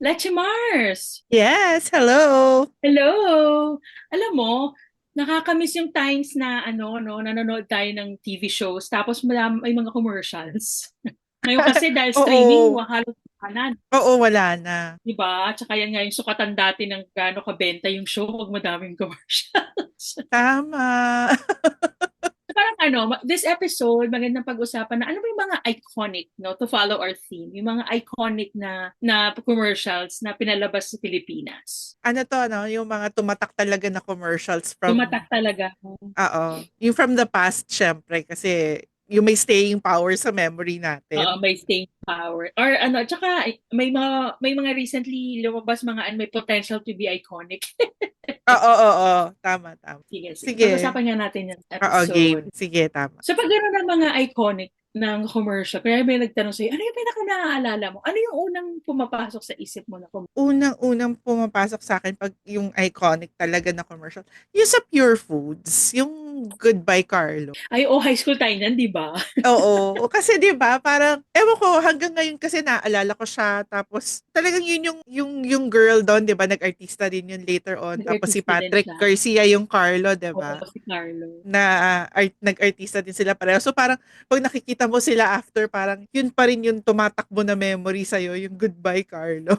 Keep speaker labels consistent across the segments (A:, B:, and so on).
A: Leche Mars!
B: Yes, hello.
A: Hello! Alam mo, nakakamiss yung times na no, nanonood tayo ng TV shows tapos may mga commercials. Ngayon kasi dahil streaming,
B: Oo,
A: halos kanan.
B: oo, wala na.
A: Di ba? Tsaka yan nga yung sukatan dati ng gaano kabenta yung show pag madaming commercials.
B: Tama.
A: Parang this episode, magandang pag-usapan na ano ba yung mga iconic, no, to follow our theme, yung mga iconic na commercials na pinalabas sa Pilipinas.
B: Ano to, no? Yung mga tumatak talaga na commercials from,
A: Tumatak talaga.
B: yung from the past, syempre, kasi yung may staying power sa memory
A: Oo,
B: natin.
A: may staying power. Or tsaka may mga recently lumabas mga may potential to be iconic.
B: Oo, oo, oo. Tama, tama.
A: Sige, sige.
B: Sige.
A: Pag-usapan nga natin yung
B: Oo,
A: episode.
B: game. Sige, tama.
A: So pag gano'n ng mga iconic ng commercial, kaya may nagtanong sa'yo, ano yung pinaka naaalala mo? Ano yung unang pumapasok sa isip mo na commercial?
B: Unang-unang pumapasok sa akin pag yung iconic talaga na commercial, yung sa Pure Foods, yung Goodbye Carlo.
A: Ay, oh, high school tayo niyan, di ba?
B: Oo, kasi 'di ba parang ewan ko hanggang ngayon kasi naalala ko siya tapos talagang yun yung girl doon 'di ba nag-artista din yun later on tapos si
A: Nag-artista din
B: Patrick
A: siya.
B: Garcia yung Carlo 'di
A: Oo,
B: ba
A: si Carlo.
B: na nag-artista din sila pareho. So parang pag nakikita mo sila after parang yun pa rin yung tumatakbo na memory sa yung Goodbye Carlo.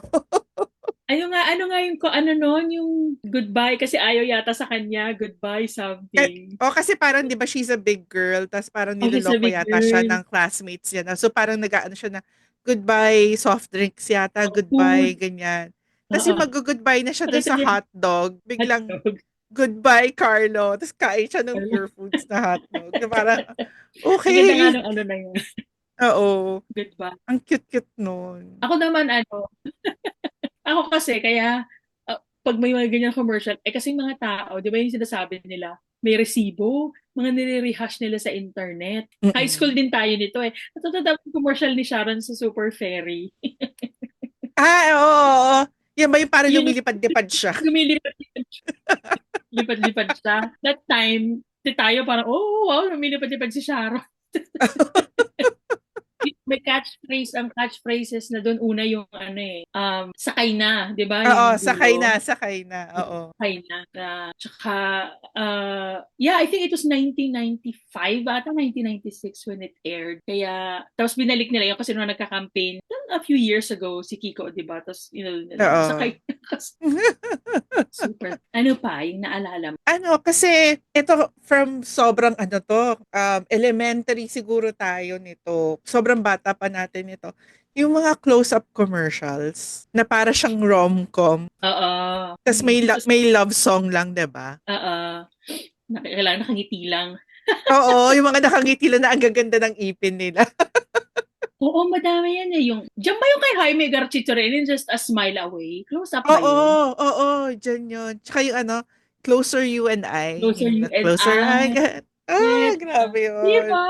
A: Ano nga yung ano noon, yung goodbye kasi ayaw yata sa kanya, goodbye something.
B: Kasi parang 'di ba she's a big girl tapos parang
A: Oh, she's a
B: niloloko
A: big
B: yata siya
A: girl.
B: ng classmates niya na. So parang nag-aano siya na goodbye soft drinks yata,
A: Oh,
B: goodbye
A: food.
B: ganyan. Tapos
A: Oo.
B: yung mag-goodbye na siya dun sa
A: Pagkatapos
B: hotdog, biglang
A: hotdog.
B: goodbye Carlo. Tapos kain siya ng Pure Foods na hotdog. Na parang
A: Ang ganda nga
B: okay.
A: ng ano na yun.
B: Oo.
A: Goodbye.
B: Ang cute-cute nun.
A: Ako naman ako kasi kaya pag may mga ganyan commercial, kasi mga tao, di ba yung sinasabi nila, may resibo, mga nire-rehash nila sa internet. High school
B: Mm-mm.
A: din tayo nito eh. Natutanda ko yung commercial ni Sharon sa Super Ferry.
B: Oo, oo, oo. Yan ba yung parang
A: Yun yung
B: lumilipad-lipad siya?
A: lumilipad-lipad siya. That time, tayo parang, oh wow, lumilipad-lipad si Sharon. May catchphrase, ang catchphrases na doon una yung sakay na, 'di ba? Yun
B: Oo,
A: yung dulo.
B: sakay na. Oo.
A: Sakay na. Tsaka, yeah, I think it was 1995 ata, 1996 when it aired. Kaya, tapos binalik nila yun kasi nung nagka-campaign a few years ago, si Kiko, 'di ba? Tapos, nila,
B: Oo.
A: sakay na. Super. Ano pa, yung naalala mo?
B: Kasi ito from sobrang elementary siguro tayo nito. Sobrang bata pa natin ito. Yung mga close-up commercials na para siyang rom-com.
A: Oo.
B: Tapos
A: Tapos,
B: may love song lang, 'di ba?
A: kailangan nakangiti lang.
B: Oo, yung mga nakangiti lang na ang gaganda ng ipin nila.
A: Oo, madami yan eh. Diyan ba yung kay Jaime Garchitorena, Just a Smile Away? Close up ba
B: Oo,
A: yun?
B: oo, dyan yun. Tsaka yung Closer You and I.
A: Closer
B: Yung
A: You and
B: Closer I
A: I.
B: get.
A: Yes.
B: Grabe
A: Di
B: yun.
A: ba?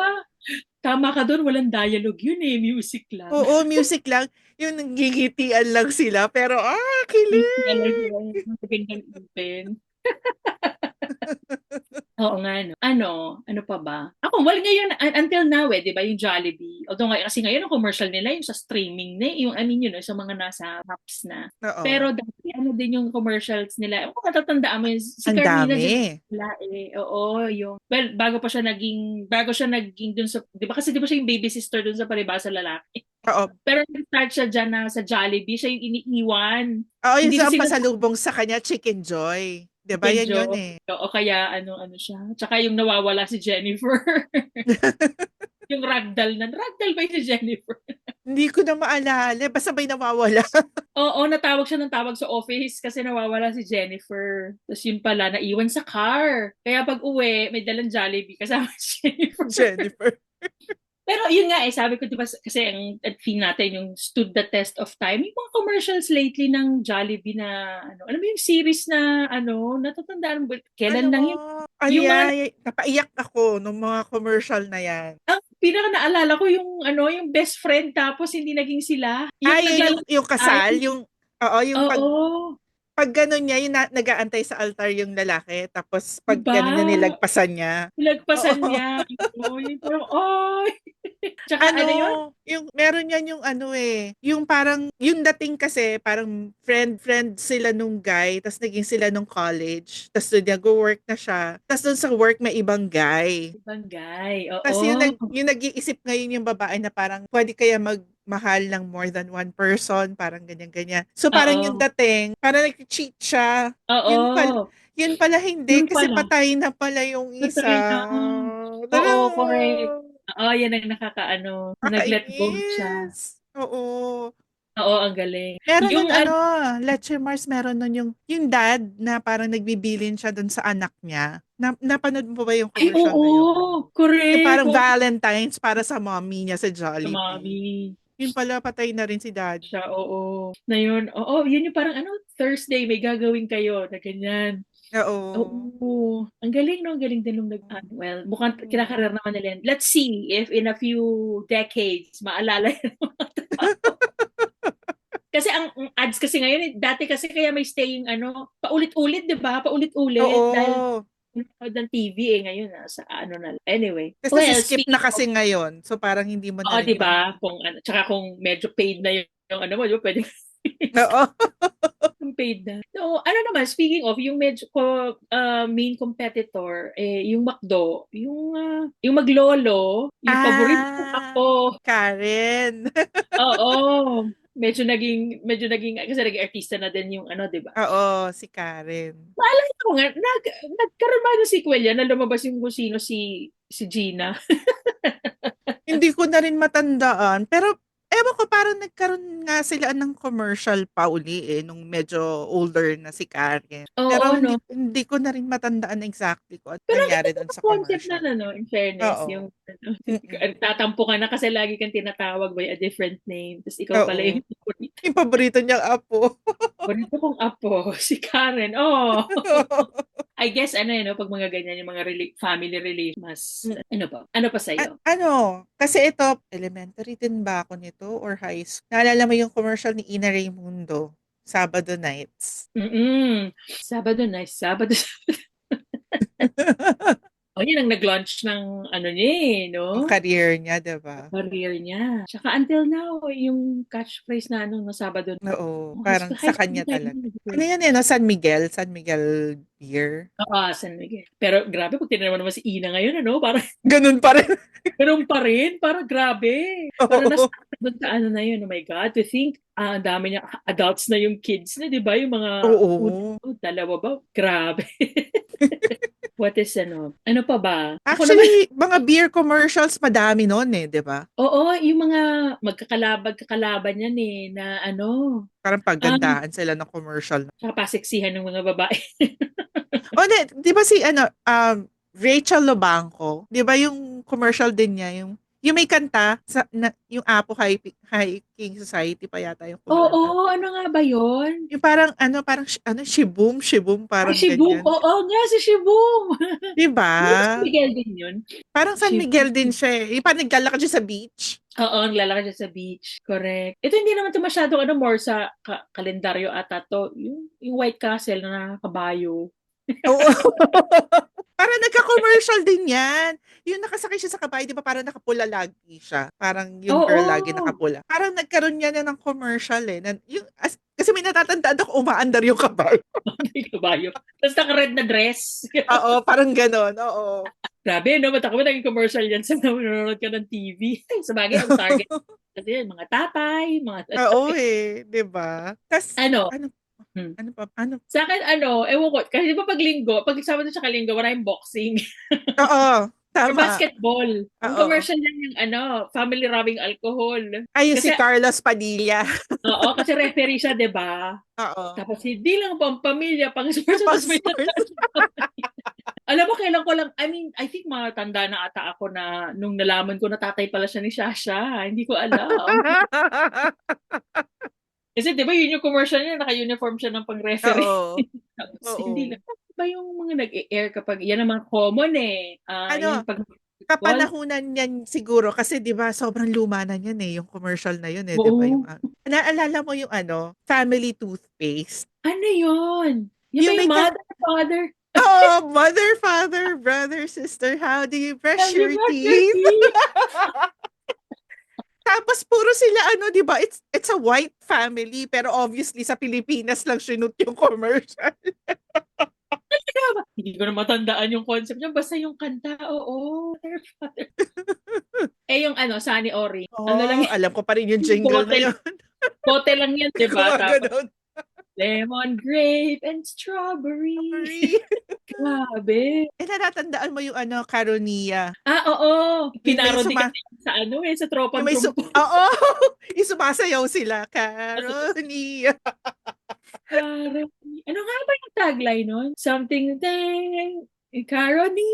A: Tama ka doon, walang dialogue yun eh. Music lang.
B: Oo, music lang. Yung nagigitian lang sila. Pero,
A: Alam
B: kilig!
A: mo, magandang ipin. Oo nga, no. Ano pa ba? Well, ngayon, until now di ba, yung Jollibee. Although, kasi ngayon, ang commercial nila, yung sa streaming na, yung, I mean, sa mga nasa apps na.
B: Oo.
A: Pero, dati, din yung commercials nila. Kung natatandaan mo, si
B: Ang
A: Carmina
B: dami.
A: dyan sila eh. Oo, well, bago siya naging dun sa, di ba, kasi di ba siya yung baby sister dun sa Palibasa Lalaki.
B: Oo.
A: Pero, nag-start siya dyan sa Jollibee, siya yung iniiwan.
B: Oo, yung
A: Hindi na
B: sa
A: sila
B: pasalubong sa kanya, Chicken Joy. 'Di ba? Yan
A: Kenjo.
B: yun eh.
A: O kaya ano siya. Tsaka yung nawawala si Jennifer. Yung ragdoll na. Ragdoll ba yung si Jennifer?
B: Hindi ko na maalala. Basta may nawawala.
A: Oo, natawag siya ng tawag sa office kasi nawawala si Jennifer. Tapos yun pala, naiwan sa car. Kaya pag uwi, may dalang Jollibee kasama si Jennifer.
B: Jennifer.
A: Pero yun nga sabi ko, di ba, kasi ang theme natin, yung stood the test of time. Yung mga commercials lately ng Jollibee na, alam mo yung series na, natatandaan mo, kailan lang yun? Yung mga
B: Napaiyak ako nung mga commercial na yan.
A: ang pinaka naalala ko yung best friend tapos hindi naging sila. Yung
B: Ay,
A: naglalaro
B: yung
A: tayo.
B: kasal, oo, yung pag,
A: Oo.
B: pag gano'n niya, yung nag-aantay sa altar yung lalaki, tapos pag
A: Diba?
B: gano'n niya, nilagpasan niya.
A: Nilagpasan
B: Oo.
A: niya. Oo, yung parang, oy! Tsaka
B: Ano,
A: ano yun?
B: yung meron yan yung ano eh, yung parang, yung dating kasi, parang friend sila nung guy, tapos naging sila nung college, tapos doon niya, go-work na siya. Tapos doon sa work, may ibang guy.
A: Ibangay.
B: Tapos
A: Oo.
B: yung nag-iisip ngayon yung babae na parang, pwede kaya magmahal ng more than one person, parang ganyan-ganyan. So parang yung
A: Oo.
B: dating, parang nag-cheat siya. Yun pala,
A: Oo.
B: yun pala hindi,
A: Yun
B: kasi
A: pala.
B: patay na pala yung isa.
A: Patay na. Oo, correct.
B: Dalawa.
A: Oo, yan ang nakakaano. Nag-let go siya.
B: Nakakainis. Oo.
A: Oo, ang galing.
B: Meron
A: Yung
B: nun ano, Leche Mars, meron nun yung dad na parang nagbibilin siya dun sa anak niya. Napanood mo ba yung
A: ay,
B: commercial na yun?
A: oo.
B: Yung
A: Correct.
B: parang
A: Oo,
B: Valentine's para sa mommy niya sa
A: sa
B: Jollibee.
A: mommy.
B: Yun pala, patay na rin si dad.
A: Siya, oo. Na yun, oo, yun yung parang ano, Thursday, may gagawin kayo na ganyan.
B: Oo.
A: Oo. Ang galing, no? Ang galing din nung well, mukhang kinakarir naman nila yan. Let's see if in a few decades, maalala yan. Kasi ang ads kasi ngayon, dati kasi kaya may staying ano, paulit-ulit, di ba? Paulit-ulit dahil
B: Oo.
A: nanonood ng TV ngayon sa ano na. Anyway,
B: Kasi
A: well,
B: skip na
A: speaking of,
B: kasi ngayon. So parang hindi mo na
A: oo,
B: rin
A: di ba? Kung ano, tsaka kung medyo paid na yung ano mo, di ba? Pwede
B: Oo.
A: yung paid na. So, ano naman, speaking of, yung medyo main competitor, yung McDo, yung Maglolo, yung paborito ko
B: Ah,
A: ako.
B: Karen.
A: Oo. Medyo naging kasi naging artista na din yung ano, 'di ba?
B: Oo, si Karen.
A: Maalala ko nga, nagkaroon ba ng sequel yan na lumabas yung kung sino si Gina?
B: Hindi ko na rin matandaan. Pero, ewan ko, parang nagkaroon nga sila ng commercial pa uli eh, nung medyo older na si Karen. Pero
A: Oo, no.
B: hindi ko na rin matandaan exactly kung ano
A: Pero ang ganda
B: nangyari doon
A: ng
B: sa
A: concept na
B: commercial.
A: ano, in fairness,
B: Oo.
A: yung ano,
B: Mm-mm.
A: tatampo ka na kasi lagi kang tinatawag by a different name. Tapos ikaw pala
B: Oo.
A: yung paborito.
B: Yung paborito niyang apo.
A: Paborito kong apo, si Karen. Oh. I guess ano yun, no, pag mga ganyan, yung mga family relation, mas,
B: Mm.
A: ano pa? Ano pa sa'yo?
B: Ano, kasi ito, elementary din ba ako nito or high school? Naalala mo yung commercial ni Ina Raimundo, Sabado Nights.
A: Mm-mm. Sabado, nice. Sabado. Oh, yun ang nag-launch ng ano niya
B: Yung
A: no?
B: career niya, 'di ba?
A: Career niya. Tsaka until now, yung catchphrase na ano, no, Sabado.
B: Oo,
A: Oh,
B: parang sa
A: high school
B: kanya
A: tayo.
B: talaga. Ano yan eh, no? San Miguel beer.
A: Oo, San Miguel. Pero grabe, pag tinanong mo naman si Ina ngayon, ano, parang
B: Ganun pa rin.
A: ganun pa rin. Parang grabe. Parang nasa
B: Oo.
A: doon sa ano na yun. Oh my God. To think, ang dami niya, adults na yung kids na, di ba? Yung mga,
B: Oo.
A: dalawa ba? Grabe. What is ano pa ba? Ako naman,
B: Actually, mga beer commercials, madami noon eh, 'di ba?
A: oo, yung mga magkakalaban yan na ano,
B: Parang
A: um,
B: paggandahan sila ng commercial.
A: paksiksihan ng mga babae.
B: O, di ba si ano, Rachel Lobanco, di ba yung commercial din niya, yung may kanta, yung Apo Hiking Society pa yata yung kumanta.
A: Oo, ano nga ba yon?
B: Yung parang, parang, Shibum, Shibum,
A: Ay,
B: parang
A: si Boom.
B: ganyan.
A: Oo nga, si Boom.
B: Di ba?
A: Di ba si Miguel din yun?
B: Parang San
A: Si
B: Miguel din siya eh. Yung parang naglalakad siya sa beach.
A: Oo, naglalakad siya sa beach. Correct. Ito hindi naman ito masyadong more sa kalendaryo ata to. Yung White Castle na kabayo.
B: Oo. Parang nagka-commercial din yan. Yung nakasakay siya sa kabayo, di ba parang nakapula lagi siya. Parang yung girl lagi
A: Oo.
B: nakapula. Parang nagkaroon niya na ng commercial eh. Kasi may natatandaan ako umaandar yung kabayo.
A: May kabayo. Tapos naka-red na dress.
B: Oo, parang ganon. Oo.
A: Grabe, no? Ba't ako naging commercial yan sa nanonood ka ng TV? Sa bagay, ang target. Kasi yun, mga tatay, mga
B: Oo eh, di ba? Tas,
A: ano,
B: ano,
A: hmm.
B: ano pa, ano?
A: Sa akin, ewan ko, kasi di ba pag linggo, pag Sabado sa linggo, maraming boxing.
B: Oo,
A: Or
B: tama.
A: basketball. Ang
B: Oo.
A: commercial yan yung family rubbing alcohol.
B: Ay, yung si
A: Kasi,
B: Carlos Padilla.
A: oo, kasi referee siya, di ba?
B: Oo.
A: Tapos hindi lang pang pamilya, pang sports,
B: Pang
A: tapos may
B: sports.
A: alam mo, kailan ko lang, I mean, I think matanda na ata ako na nung nalaman ko na tatay pala siya ni Shasha. Hindi ko alam. Kasi di ba yun yung commercial niya, naka-uniform siya ng pang-referee.
B: Oo.
A: Tapos
B: Oo.
A: hindi lang. Ano ba yung mga nag-air kapag, yan ang mga common eh.
B: Ano,
A: Yung pag Wal,
B: Kapanahunan yan siguro kasi 'di ba sobrang luma na niyan eh, yung commercial na yun eh, 'di ba yung
A: oo.
B: naalala mo yung family toothpaste?
A: Ano yun? Yan ba
B: Yung
A: yung
B: may
A: mother, father?
B: oh, mother, father, brother, sister, how do you brush
A: Have you
B: your
A: brushed your
B: teeth?
A: teeth?
B: Tapos puro sila 'di ba? It's a white family pero obviously sa Pilipinas lang shoot yung commercial.
A: Kaya ba? Hindi ko na matandaan yung concept niya. Basta yung kanta, oo. Mother, father. Eh, yung Sunny Orange. Ano lang
B: Oh,
A: yan?
B: alam ko pa rin yung
A: Yung
B: jingle na
A: bote,
B: yun.
A: bote lang yan, di ba? Tapos,
B: Gumaganon.
A: lemon, grape, and strawberry.
B: Sorry.
A: Grabe.
B: Natatandaan mo yung Caronia.
A: Ah, oo.
B: Yung may
A: Pinarody kasi sa sa
B: yung
A: Tropang
B: may
A: Trumpo.
B: oo, yung sumasayaw sila. Caronia.
A: Parang, ano nga ba yung tagline nun? Something, dang, Caroni.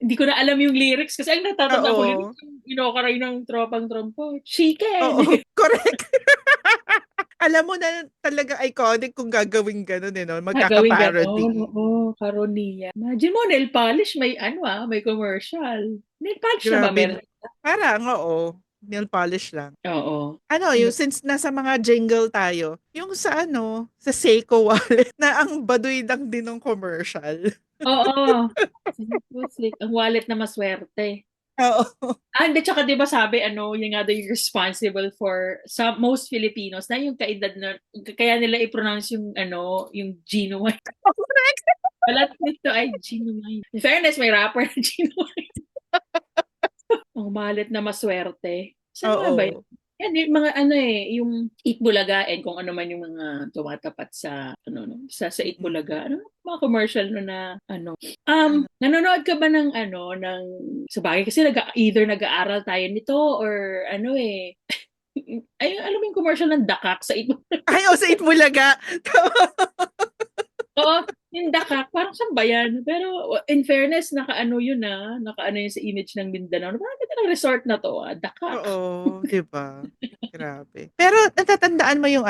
A: Hindi ko na alam yung lyrics kasi ang natatanda ko
B: Oo.
A: lyrics yung inokaray ng Tropang Trumpo. Chicken.
B: Oo, correct. Alam mo na talaga iconic kung gagawin ganun eh, no?
A: Gagawin gano'n,
B: Magkaka-parody.
A: oo, Caronia. Imagine mo, nail polish, may may commercial. Nail polish na ba
B: Grabe.
A: meron?
B: Parang, oo. Nail polish lang.
A: Oo.
B: Yung since nasa mga jingle tayo, yung sa Seiko wallet na ang baduy lang din ng commercial.
A: Oo. Music, ang wallet na maswerte.
B: Oo.
A: Hindi, tsaka di ba sabi, yung nga daw yung responsible for most Filipinos na yung kaedad na, kaya nila i-pronounce yung genuine. Balat nito ay genuine. In fairness, may rapper na genuine. Ang wallet na maswerte. Saan nga ba yun?
B: Oo.
A: Yan, yung mga yung Itbulaga and kung ano man yung mga tumatapat sa no, sa Itbulaga. Mga commercial no na nanonood ka ba ng sa bagay kasi either nag-aaral tayo nito or ay alam mo yung commercial ng Dakak sa Itbulaga.
B: Ay, sa Itbulaga.
A: Oo, yung Dakak, parang saan ba yan? Pero in fairness, nakaano yun sa image ng Mindanao. Parang ganda ng resort na to, Dakak.
B: Oo, 'di ba? Grabe. Pero natatandaan mo yung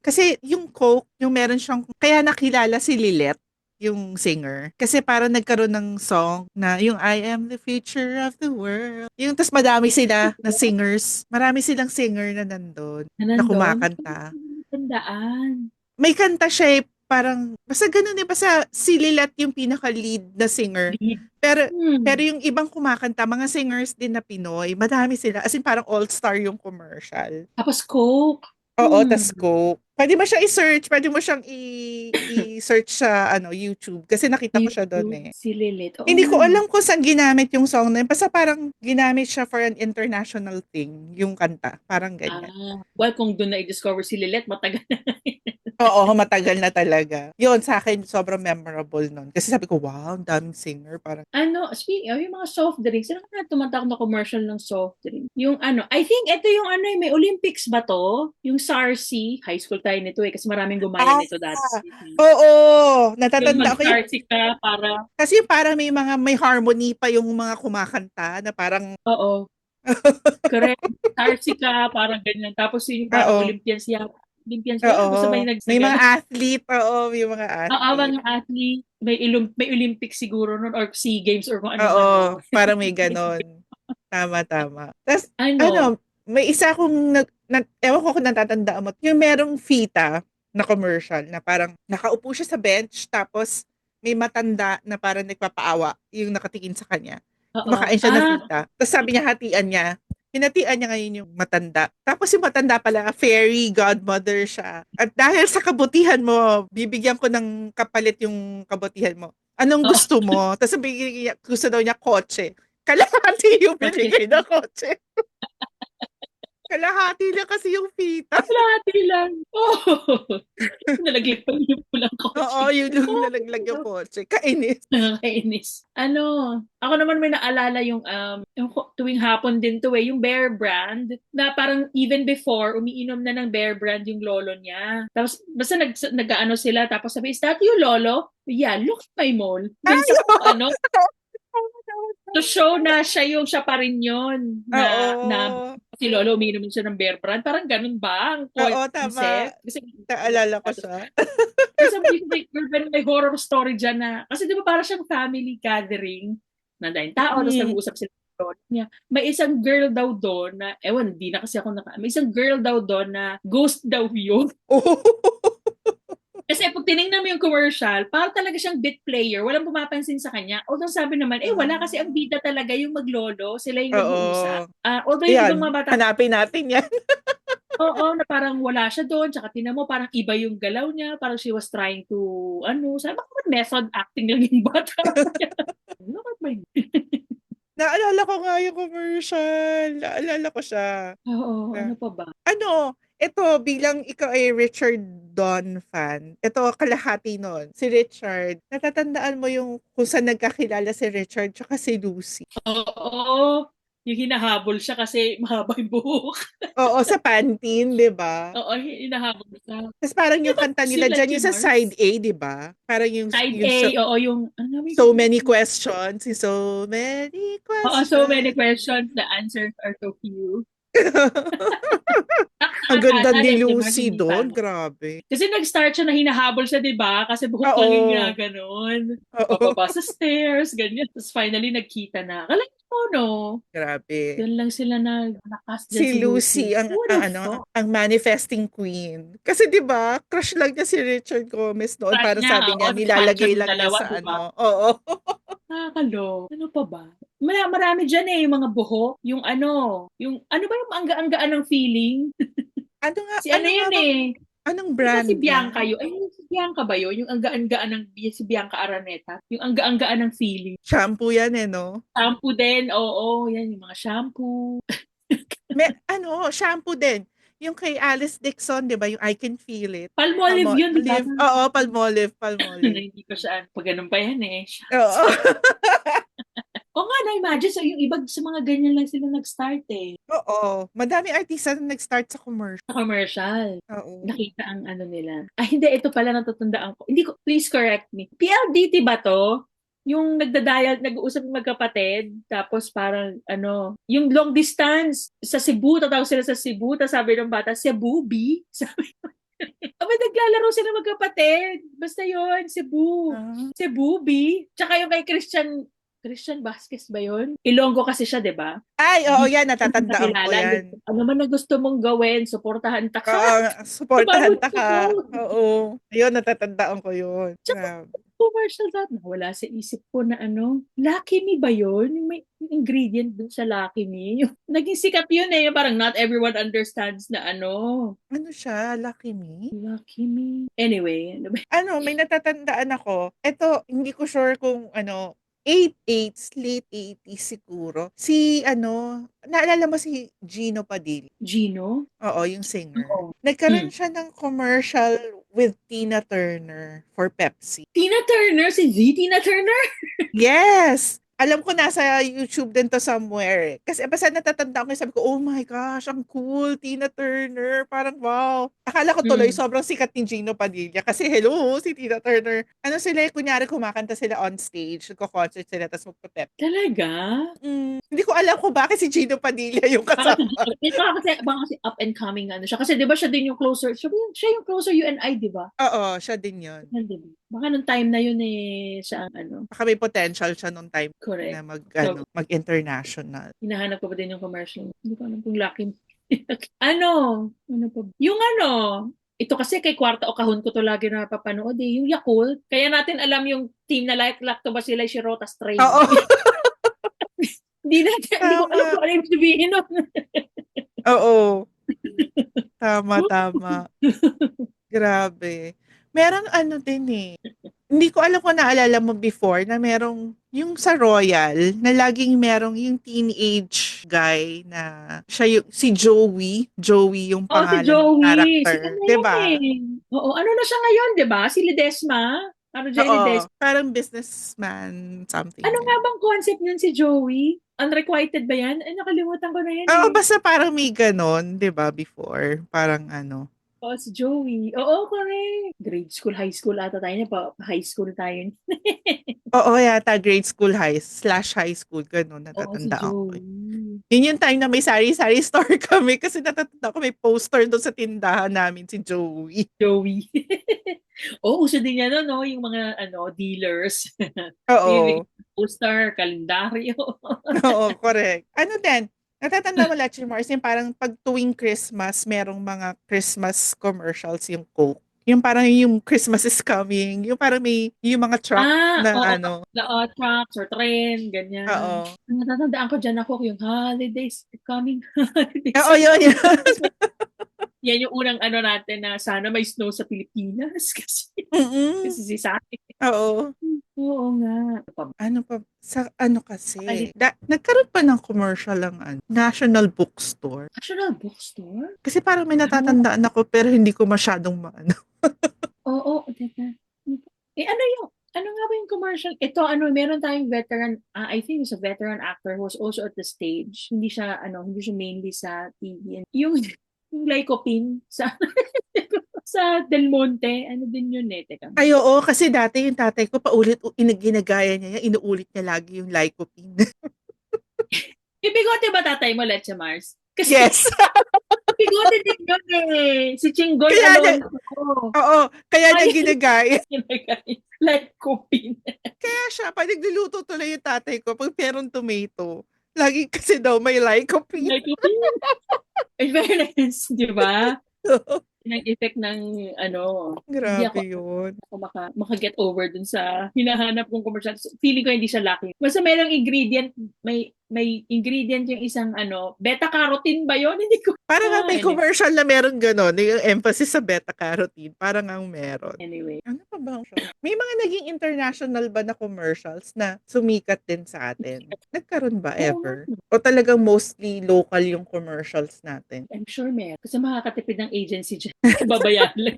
B: kasi yung Coke, yung meron siyang kaya nakilala si Lilet, yung singer. Kasi parang nagkaroon ng song na yung I am the future of the world. Yung tas madami sila na singers. Marami silang singer na nandun,
A: Na
B: na
A: nandun.
B: kumakanta.
A: Tandaan.
B: May kanta siya parang, basta ganun basta si Lilet yung pinaka-lead na singer.
A: Lead.
B: Pero, pero
A: Hmm.
B: yung ibang kumakanta, mga singers din na Pinoy, madami sila. As in, parang all-star yung commercial.
A: Tapos Coke.
B: Oo,
A: Hmm.
B: tas go. Pwede mo siyang i-search, pwede mo siyang i-search sa YouTube kasi nakita ko siya doon
A: YouTube.
B: eh.
A: Si Lilith. Oo
B: Hindi
A: nga
B: ko
A: no.
B: alam kung saan ginamit yung song na yun. Basta parang ginamit siya for an international thing, yung kanta. Parang ganyan.
A: Well, kung doon na i-discover si Lilith, matagal na.
B: Oo, matagal na talaga. Yun, sa akin, sobrang memorable nun. Kasi sabi ko, wow, ang daming singer. Parang,
A: Speaking of yung mga soft drinks, ano nga tumatak na commercial ng soft drink? Yung I think ito yung may Olympics ba to? Yung SARSI, high school tayo nito kasi maraming gumaya
B: ah,
A: nito dati.
B: oo,
A: Yung
B: natatanda ko yung,
A: mag-SARSI ka para,
B: kasi parang may harmony pa yung mga kumakanta na parang,
A: oo, correct, SARSI ka, parang ganyan. Tapos yun yung parang
B: oo,
A: Olympians yan. Olympians ba yun? Basta
B: oo.
A: may
B: May mga
A: nagsagano.
B: athlete, oo, may mga
A: Oo,
B: athlete.
A: mga athlete, may Olympics siguro nun or SEA Games or kung ano-ano.
B: Oo, parang may ganon. Tama, tama. Tapos,
A: Ano?
B: may isa akong, ewan ko kung natatandaan mo, yung merong Fita na commercial na parang nakaupo siya sa bench tapos may matanda na parang nagpapaawa yung nakatingin sa kanya.
A: Oo.
B: Kumakain siya ng Fita. Tapos sabi niya, hatian niya. Hinatian niya ngayon yung matanda. Tapos yung matanda pala, fairy godmother siya. At dahil sa kabutihan mo, bibigyan ko ng kapalit yung kabutihan mo. Anong
A: Oo.
B: gusto mo? Tapos gusto daw niya kotse. Kalahati yung
A: Okay.
B: binigay na kotse. Kalahati lang kasi yung Fita.
A: Kalahati lang. Oh. Nalaglag pa yung pulang
B: Oo,
A: kotse.
B: yun yung nalaglag yung kotse. Kainis.
A: Nakakainis. Ako naman may naalala yung tuwing hapon din to yung Bear Brand, na parang even before, umiinom na ng Bear Brand yung lolo niya. Tapos, basta nag-ano sila, tapos sabi, is that you, lolo? Yeah, look at my mole.
B: Ay,
A: Then, tapos
B: oo.
A: to show na siya pa rin yun, na
B: Oo.
A: si lolo umiinom siya ng Bear Brand. Parang ganun ba ang
B: Oo, tama.
A: concept? Kasi,
B: Naalala ko siya.
A: kasi sabi ko, may horror story dyan na, kasi di ba parang siyang family gathering, Nandang tao, tapos
B: Mm.
A: nag-uusap sila ng lola niya. May isang girl daw doon na, ewan, hindi na kasi ako may isang girl daw doon na ghost daw yun. Kasi pag tinignan mo yung commercial, parang talaga siyang bit player. Walang pumapansin sa kanya. Although sabi naman, wala kasi ang bida talaga yung maglolo. Sila yung
B: Oo.
A: nag-uusap. Although yung ibang
B: Ayan,
A: mga bata,
B: hanapin natin yan.
A: oo, na parang wala siya doon. Tsaka tinan mo, parang iba yung galaw niya. Parang she was trying to, sabi ko, method acting lang yung bata. Ano ba yun?
B: Naalala ko nga yung commercial. Naalala ko siya.
A: Oo, ano
B: Na,
A: pa ba?
B: ito, bilang ikaw ay Richard Don fan, ito, kalahati nun. Si Richard, natatandaan mo yung kung saan nagkakilala si Richard tsaka si Lucy.
A: Oo, yung hinahabol siya kasi mahaba yung buhok.
B: Oo, sa Pantene, di ba?
A: Oo, hinahabol siya.
B: Tapos parang
A: Di
B: yung
A: ba
B: kanta
A: yung
B: nila
A: Like
B: dyan, yung
A: You
B: sa
A: Mars?
B: side A, di ba? Parang
A: Side
B: yung
A: A,
B: so,
A: oo, yung, ano nga
B: so
A: yung,
B: many questions, yung so many
A: oo, so many
B: questions.
A: questions, the answers are so few.
B: Ang ganda
A: Nakakatawa,
B: ni
A: Like You Mars,
B: Lucy
A: hindi
B: doon,
A: pa.
B: grabe.
A: Kasi nag-start siya na hinahabol siya, di ba? Kasi buhok lang yung
B: Oo.
A: ginaganon.
B: Oo.
A: Bababa sa stairs, ganyan. Tapos finally, nagkita na. Kala mo, no?
B: Grabe.
A: Doon lang sila nakas dyan
B: Si
A: si Lucy.
B: Lucy ang
A: Who would
B: ang
A: have
B: ano,
A: thought?
B: ang manifesting queen. Kasi 'di ba, crush lang niya si Richard Gomez noon.
A: Crush
B: Parang
A: niya,
B: sabi
A: oo,
B: niya
A: tapos fan siya
B: nilalagay
A: ng
B: lang niya
A: dalawa,
B: sa
A: di ba?
B: ano. Oo.
A: Nakakalo. Ano pa ba? Marami dyan yung mga buhok. Yung ano ba yung angga-anggaan ng feeling? Si ano
B: Ano nga
A: yun
B: bang
A: eh.
B: anong
A: Di ba
B: brand
A: si Bianca
B: yan?
A: yun? Ay, si Bianca ba yun? Yung angga-anggaan si Bianca Araneta. Yung angga-anggaan ng feeling.
B: Shampoo yan eh, no?
A: Shampoo din, oo. Yan, yung mga shampoo.
B: Shampoo din. Yung kay Alice Dixon, 'di ba? Yung I Can Feel It.
A: Palmolive yun, di ba?
B: Palmolive. Oo, Palmolive, Palmolive.
A: Hindi ko siya, pag ganun pa yan eh.
B: Oo.
A: O nga, na-imagine. So, yung iba sa mga ganyan lang sila nag-start eh.
B: Oo. Madaming artista na nag-start sa commercial.
A: Sa commercial.
B: Oo.
A: Nakita ang ano nila. Hindi, ito pala natatandaan ko. Hindi ko, please correct me. PLDT ba to? Yung nag-uusap ng magkapatid, tapos parang, yung long distance, sa Cebu, tatawag sila sa Cebu, tapos sabi ng bata, Cebu, B? Sabi, naglalaro sila magkapatid. Basta yon Cebu.
B: Ah.
A: Cebu, B? Tsaka yung kay Christian Vasquez ba yun? Ilonggo kasi siya, di ba?
B: Ay, oo,
A: Di
B: yan.
A: ko naman
B: Natatandaan ko
A: nakilala.
B: yan.
A: Ano man na gusto mong gawin, suportahan ta ka.
B: Oo, supportahan
A: Tumawag
B: ta
A: ka
B: ka.
A: daw.
B: Oo. Ayun, natatandaan ko yun.
A: Tsaka
B: Grabe.
A: commercial that wala sa isip ko na Lucky Me ba yun? Yung may ingredient dun sa Lucky Me. Yung, naging sikat yun eh. Parang not everyone understands na
B: Ano siya? Lucky Me?
A: Lucky Me. Anyway, ano ba?
B: May natatandaan ako. Ito, hindi ko sure kung 8-8, late 80s siguro. Naalala mo si Gino Padilla?
A: Gino?
B: Oo, yung singer.
A: Oo.
B: Nagkaroon siya ng commercial with Tina Turner for Pepsi.
A: Tina Turner? Si Z? Tina Turner?
B: Yes! Alam ko nasa YouTube din to somewhere. Kasi basta natatanda ko, sabi ko, oh my gosh, ang cool, Tina Turner. Parang wow. Akala ko tuloy,
A: Mm.
B: sobrang sikat ni Gino Padilla. Kasi hello, si Tina Turner. Sila, kunyari kumakanta sila on stage, nagko-concert sila, tapos magpa-pep.
A: Talaga?
B: Hindi ko alam kung bakit si Gino Padilla yung
A: Baka
B: kasama.
A: baka kasi up and coming siya. Kasi di ba siya din yung closer, siya yung closer UNI, di ba?
B: Oo, siya din yun.
A: Di ba? Baka nung time na yun eh, siya ang
B: Baka may potential siya nung time
A: correct.
B: na
A: So,
B: mag-international.
A: hinahanap ko pa din yung commercial. Hindi ko alam kung lucky. Ano? Ano pa? Yung ito kasi kay Kwarta o Kahon ko to lagi napapanood eh. Yung Yakult. Kaya natin alam yung team na like Lactobacillus Shirota strain.
B: Oo.
A: Hindi ko alam
B: Tama.
A: kung ano yung sabihin nun.
B: Oo. Tama. Grabe. Meron din eh. Hindi ko alam kung naalala mo before na merong yung sa Royal na laging merong yung teenage guy na siya si Joey. Joey yung
A: Oh, si
B: pangalan ng
A: Joey.
B: character.
A: Sikat na
B: 'Di
A: yan
B: ba?
A: eh. Oo, ano na siya ngayon, di ba? Si Ledesma. Ano Jay
B: Oo.
A: Ledesma.
B: Parang businessman something.
A: Ano nga bang concept niyan si Joey? Unrequited ba yan? Ay, nakalimutan ko na yan
B: Oo,
A: eh.
B: basta parang may ganon, 'di ba, before. Parang
A: Oo, si Joey. Oo, correct. Grade school, high school ata tayo na pa. High school tayo.
B: Oo, yata grade school /high school, ganun,
A: Oo, si
B: natatandaan ko.
A: Joey.
B: Yun yung time na may sari-sari store kami kasi natatanda ko may poster doon sa tindahan namin si Joey.
A: Joey. Uso din yan, no? Yung mga, dealers. Yung
B: Oo.
A: poster, kalendaryo.
B: Oo, correct. Ano din, natatanda mo Leche Mars, yung parang pag tuwing Christmas, merong mga Christmas commercials yung Coke. Yung parang yung Christmas is coming. Yung parang may yung mga truck na
A: Oo,
B: ano.
A: trucks or train, ganyan.
B: Oo.
A: Natatandaan ko dyan ako yung holidays are coming, holidays
B: Oo,
A: are
B: yun, yun.
A: coming. Yan yung unang natin na sana may snow sa Pilipinas kasi
B: Mm-mm.
A: si Saki.
B: Oo.
A: Oo nga.
B: Ano pa, sa ano kasi,
A: Alin?
B: nagkaroon pa ng commercial ang National Bookstore.
A: National Bookstore?
B: Kasi parang may
A: Parang,
B: natatandaan ako pero hindi ko masyadong maano.
A: oo, teka. Ano yung, ano nga ba yung commercial? Ito, meron tayong veteran, I think it's a veteran actor who was also at the stage. Hindi siya mainly sa TV. Yung Lycopene sa, sa Del Monte, ano din yun eh, teka.
B: Ay, oo, kasi dati yung tatay ko ginagaya niya yan, inuulit niya lagi yung lycopene.
A: Yung bigote ba tatay mo, Leche Mars? Kasi,
B: Yes.
A: bigote din yun eh. Si Chingoy
B: Kaya niya,
A: Alonso.
B: oo, kaya niya
A: Ay,
B: ginagaya.
A: Lycopene.
B: Kaya siya, pag nagluluto tuloy yung tatay ko, pag merong tomato, lagi kasi daw may lycopene.
A: Lycopene. In fairness, di ba? Effect ng hindi
B: Grabe
A: ako
B: yun.
A: maka-get over dun sa hinahanap kong commercial. Feeling ko hindi siya lucky. Basta merong ingredient, may ingredient yung isang beta carotene ba yun? Hindi ko
B: Parang nga may
A: anyway.
B: commercial na meron gano'n, yung emphasis sa beta-carotene, parang nga meron.
A: Anyway.
B: Ano pa ba ang show? May mga naging international ba na commercials na sumikat din sa atin? Nagkaroon ba
A: Oo nga.
B: ever? O talagang mostly local yung commercials natin?
A: I'm sure meron. Kasi makakatipid ng agency dyan. Babayaran lang.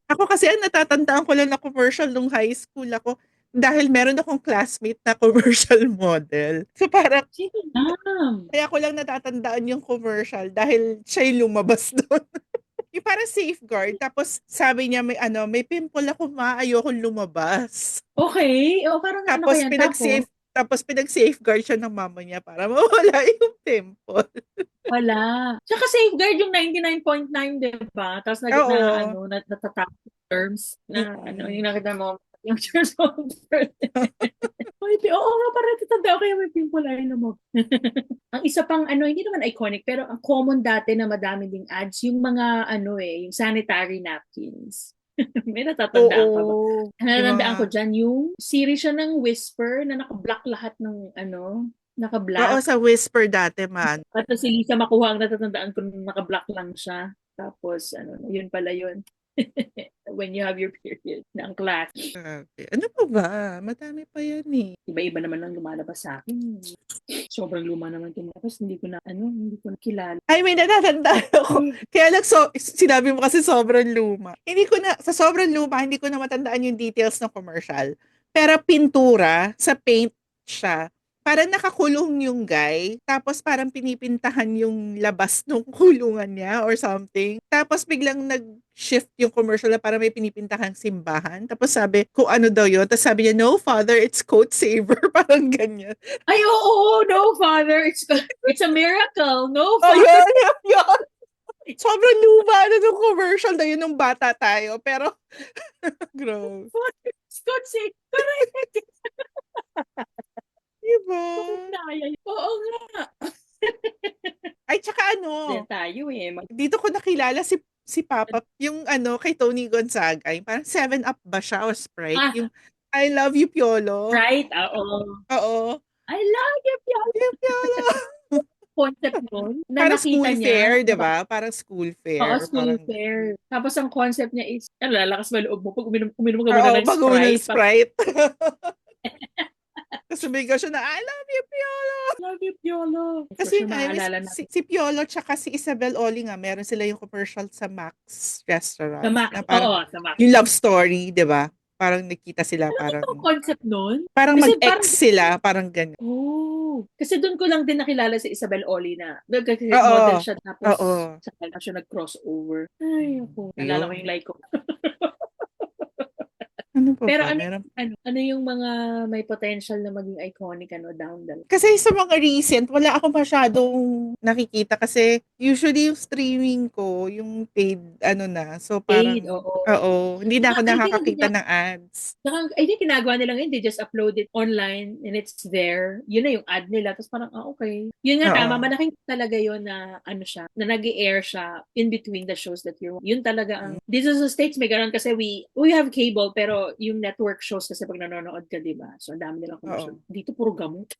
B: Ako kasi ang natatandaan ko lang na commercial nung high school ako dahil meron akong classmate na commercial model. So parang
A: Sige lang.
B: kaya ko lang natatandaan yung commercial dahil siya yung lumabas doon. Yung parang safeguard. Tapos sabi niya may pimple ako ayokong lumabas.
A: Okay. O parang ano
B: Tapos
A: kaya tapos?
B: pinag-safeguard siya ng mama niya para mawala yung pimple.
A: Wala. Tsaka safeguard yung 99.9, di ba? Tapos
B: Oo.
A: natatap terms na
B: Mm-mm.
A: yung nakita mo, yung terms of birth. Oo nga, parang tatanda ko yung may pimple ay mo. Ang isa pang hindi naman iconic, pero ang common dati na madami ding ads, yung mga yung sanitary napkins. May natatandaan ka ba?
B: Oo. Yung
A: Natatandaan ko
B: mga,
A: dyan, yung series siya ng Whisper na naka-block lahat ng
B: oo,
A: naka-black.
B: sa Whisper dati man.
A: At si Lisa Makuha ang natatandaan ko nung naka-block lang siya. Tapos, yun pala yun. When you have your period ng class.
B: Grabe. Ano pa ba? Madami pa yan eh.
A: Iba-iba naman lang lumalabas sa akin. Sobrang luma naman ito. Tapos hindi ko na kilala.
B: Ay, may natatandaan ako. Kaya lang, sinabi mo kasi sobrang luma. Sa sobrang luma, hindi ko na matandaan yung details ng commercial. Pero pintura, sa paint siya. Parang nakakulong yung guy, tapos parang pinipintahan yung labas ng kulungan niya or something. Tapos biglang nag-shift yung commercial na parang may pinipintahang simbahan. Tapos sabi, kung ano daw yun. Tapos sabi niya, no, father, it's coat saver. Parang ganyan.
A: Ay, oo, no, Father. It's a miracle. No,
B: Oh,
A: Father.
B: yun. Sobrang luma na nung commercial na yun nung bata tayo. Pero, gross.
A: Father, it's God sake. Correct.
B: Diba?
A: Kaya. Oo nga.
B: Ay, tsaka
A: Then tayo eh.
B: dito ko nakilala si Papa, yung kay Tony Gonzaga, yung parang 7-Up ba siya o Sprite?
A: Ah,
B: Yung I love you, Piolo.
A: right. Oo.
B: Oo.
A: I love you,
B: You, Piolo.
A: concept nun na
B: Parang
A: nakita
B: school
A: niya.
B: fair, di ba? Parang school
A: Oo,
B: fair.
A: school
B: Parang,
A: fair. Tapos ang concept niya is, lalakas ba loob mo pag uminom ka muna
B: oo,
A: ng
B: bago ng
A: Sprite.
B: Sprite. Tapos sumigaw siya na, I love you, Piolo.
A: Love you, Piolo. For
B: Kasi
A: sure,
B: nga,
A: maaalala
B: si Piolo tsaka si Isabel Oli nga, meron sila yung commercial sa Max
A: Sa
B: Restaurant.
A: Mac.
B: Na parang,
A: Oo, sa Mac.
B: yung love story, di ba? Parang nakita sila,
A: Ang concept nun?
B: parang
A: Kasi
B: mag-ex
A: parang,
B: sila, parang ganyan.
A: kasi doon ko lang din nakilala si Isabel Oli na, kasi model
B: Oo,
A: siya,
B: oo.
A: tapos saka siya nag-crossover. Ay, ako. Nalala ko
B: Yun.
A: yung like ko.
B: Ano pa
A: Pero
B: ba? Meron
A: Ano yung mga may potential na maging iconic down the line?
B: Kasi sa mga recent, wala ako masyadong nakikita kasi usually yung streaming ko, yung paid so
A: Paid,
B: parang
A: oo.
B: hindi na ako
A: I think
B: nakakakita ng ads.
A: I think ginagawa nila ngayon, they just upload it online and it's there. Yun na yung ad nila. Tapos parang, okay. Yun nga, tama.
B: Oo.
A: Malaking talaga yun na siya, na nag-air siya in between the shows that you're yun talaga ang, dito sa States may ganun kasi we have cable pero yung network shows kasi pag nanonood ka, diba? So, ang dami nilang commercial.
B: Oo.
A: Dito puro gamot.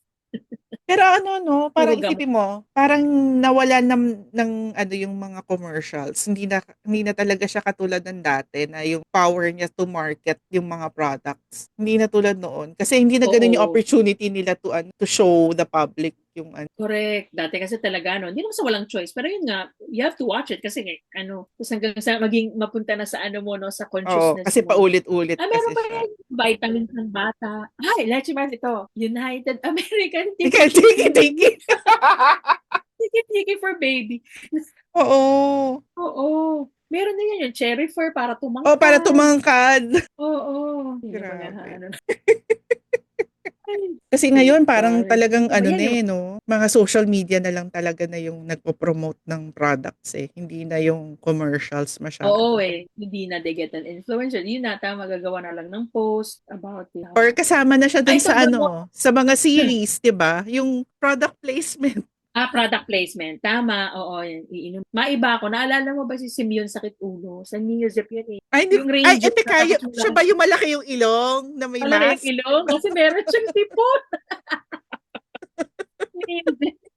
B: Pero no,
A: Puro
B: parang
A: gamot.
B: isipin mo, parang nawala ng yung mga commercials. Hindi na talaga siya katulad ng dati na yung power niya to market yung mga products. Hindi na tulad noon kasi hindi na ganun yung
A: Oo.
B: opportunity nila to show the public yung
A: Correct. Dati kasi talaga, hindi naman sa walang choice. Pero yun nga, you have to watch it kasi tapos hanggang sa maging mapunta na sa mo, no, sa
B: Oo,
A: consciousness
B: kasi
A: mo.
B: paulit-ulit
A: Meron
B: kasi
A: pa
B: siya.
A: yan, vitamins ng bata. Ay, Leche Mars ito. United American
B: Ikaw,
A: Tiki
B: tiki, tiki.
A: Tiki Tiki for baby.
B: Oo.
A: Oo. Meron na yan yung cherry fur para
B: Oh, para
A: tumangkad.
B: tumangkad.
A: Oo. Hindi pa nga,
B: Grabe.
A: ano.
B: Kasi ngayon parang
A: Safeguard.
B: talagang
A: Diba yan yung
B: no, mga social media na lang talaga na yung nagpo-promote ng products eh. Hindi na yung commercials
A: oo
B: masyado.
A: hindi na they get an influencer. Yun na, magagawa na lang ng post about it.
B: Or kasama na siya dun
A: Ay, ito,
B: sa sa mga series, 'di ba? Yung product placement.
A: product placement. Tama, oo. Yan, iinom. Maiba ako. Naalala mo ba si Simeon Sakit Ulo? Sa New Year's Eve yun eh.
B: Ay, hindi,
A: Yung
B: ay,
A: ranger na
B: teka,
A: tapos yung
B: siya ba yung malaki yung ilong na may
A: malaki yung
B: mask?
A: ilong kasi meron siyang sipon.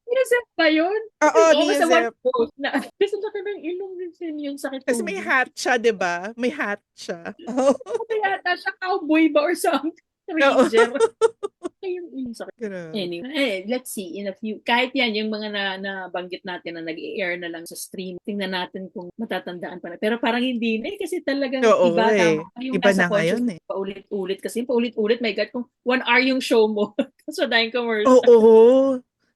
A: Yusef ba yun?
B: Oo,
A: Oo,
B: ni
A: basta one
B: Zep.
A: post na. Kasi laki ng ilong din si Simeon Sakit
B: Kasi may
A: Ulo.
B: hat siya, 'di ba? May hat siya. Oo.
A: Ano yata siya, cowboy ba or something?
B: Oo.
A: Ranger. Yung sakit.
B: Grabe.
A: Anyway, let's see in a few. Kahit yan, yung mga nabanggit natin na nag-air na lang sa stream, tingnan natin kung matatandaan pa na. Pero parang hindi na kasi talagang
B: Oo
A: iba, tama.
B: eh.
A: Yung
B: Iba
A: nasa
B: na
A: conscious,
B: ngayon eh.
A: paulit-ulit. Kasi paulit-ulit, my God, kung 1 hour yung show mo, tapos madayang commercial.
B: Oo.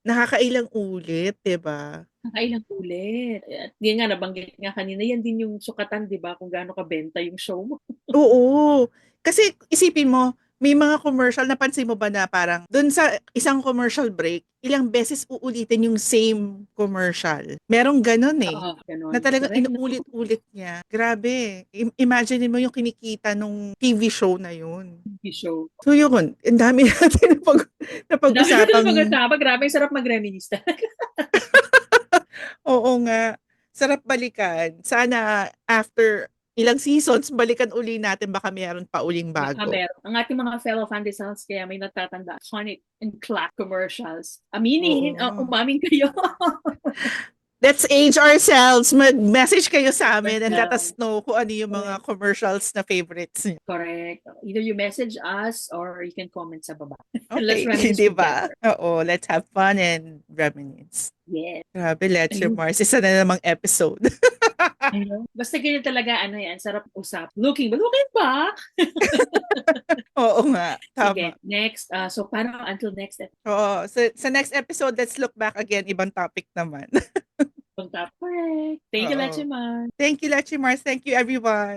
B: Nakakailang ulit, 'di ba?
A: Nakailang ulit. At yun nga, nabanggit nga kanina, yan din yung sukatan, di ba, kung gaano kabenta yung show mo.
B: Oo. Kasi isipin mo, may mga commercial, napansin mo ba na parang dun sa isang commercial break, ilang beses uulitin yung same commercial. Merong ganun eh.
A: Oo,
B: Na
A: ganon.
B: talagang
A: Correct, no?
B: inuulit-ulit niya. Grabe. Imagine mo yung kinikita nung TV show na yun.
A: TV show.
B: So yun, ang dami natin
A: Ang dami natin
B: napag-usapang,
A: mag-usapan. Grabe, yung sarap mag-reminisce.
B: oo nga, sarap balikan. Sana after ilang seasons, balikan uli natin, baka meron pa uling
A: Baka
B: bago.
A: meron. Ang ating mga fellow Fandesals, kaya may natatanda. Sonic and Clack commercials. Aminin,
B: Oo.
A: umamin kayo.
B: Let's age ourselves. Mag-message kayo sa amin and let us know kung ano yung mga
A: Correct.
B: commercials na favorites niyo.
A: Correct. Either you message us or you can comment sa baba. Let's
B: Okay,
A: reminisce
B: di ba?
A: together.
B: Oo, let's have fun and reminisce.
A: Yes.
B: Grabe, Let's
A: Ayun.
B: Mars. Isa na namang episode.
A: Ayun. Basta ganyan talaga, yan, sarap usap. Looking back.
B: Oo nga, tama.
A: Sige, next. So, paano until next episode?
B: Oo, sa next episode, let's look back again. Ibang topic naman.
A: Correct. Thank you,
B: Oo.
A: Lechiman.
B: Thank you, Let's Mars. Thank you, everyone.